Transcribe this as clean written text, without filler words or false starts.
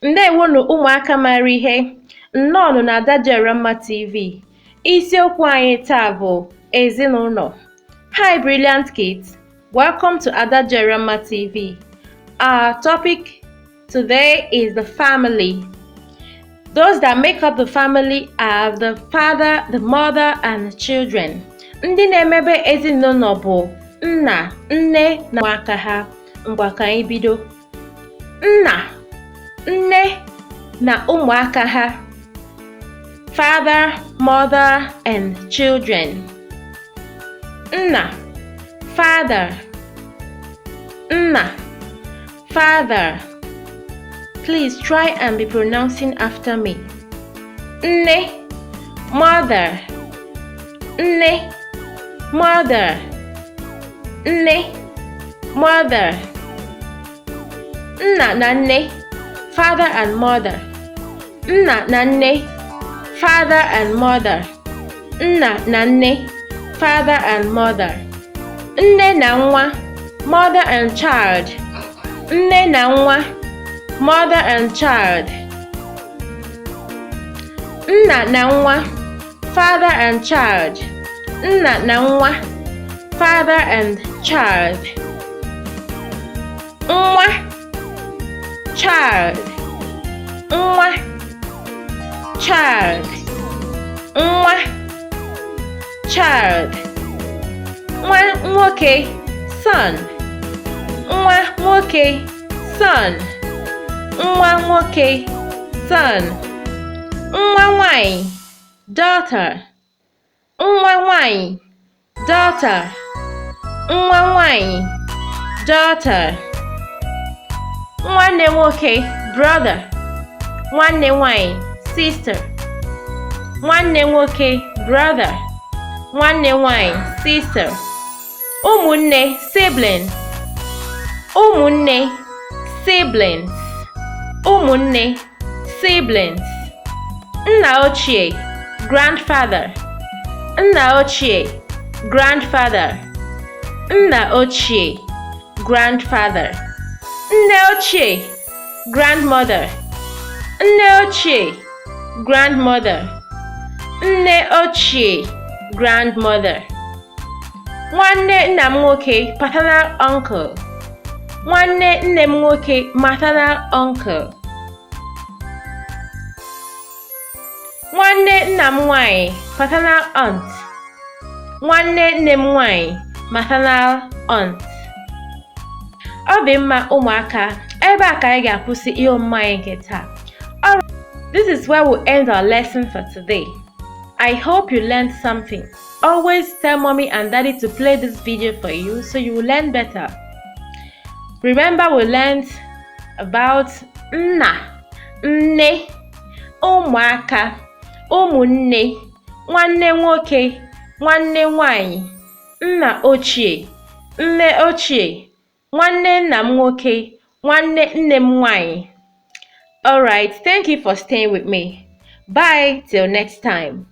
Ndewonu ụmụaka mara ihe, nnọọnụ na Ada TV. Isiokwu anyị taa bụ ezinụlọ. Hi brilliant kids, welcome to Ada TV. Our topic today is the family. Those that make up the family are the father, the mother, and the children. Ndị na-emebe ezinụlọ bụ nna, nne na ụmụaka ha. Ngwa ka anyị bido. Nna, nne na ụmụaka ha. Father, mother, and children. Nna, father. Nna, father. Please try and be pronouncing after me. Nne, mother. Nne, mother. Nne, mother. Nna na nne, father and mother. Nna na nne, father and mother. Nna na nne, father and mother. Nne na nwa, mother and child. Nne na nwa, mother and child. Nna na nwa, father and child. Nna na nwa, father and child. Nwa, child. Nwa, child. Nwa, child. Nwa nwoke, son. Nwa nwoke, son. Nwa nwoke, son. Nwa nwanyi, daughter. Nwa nwanyi, daughter. Nwa nwanyi, daughter. Nwanne nwoke, brother. Nwanne nwanyi, sister. Nwanne nwoke, brother. Nwanne nwanyi, sister. Ụmụnne, siblings. Ụmụnne, siblings. Ụmụnne, siblings. Nna ochie, grandfather. Nna ochie, grandfather. Nna ochie, grandfather. Nne ochie, grandmother. Nne ochie, grandmother. Nne ochie, grandmother. Nwanne nna m nwoke, paternal uncle. Nwanne nne m nwoke, maternal uncle. Nwanne nna m nwanyị, paternal aunt. Nwanne nne m nwanyị, maternal aunt. Ọ dị mma ụmụaka, ebe a ka anyị ga-akwụsị ihe omume anyị nke taa. This is where we'll end our lesson for today. I hope you learned something. Always tell mommy and daddy to play this video for you so you will learn better. Remember, we learned about nna, nne, ụmụaka, ụmụnne, nwanne nwoke, nwanne nwanyị, nna ochie, nne ochie, nwanne nna m nwoke, nwanne nne m nwanyị. Alright, thank you for staying with me. Bye till next time.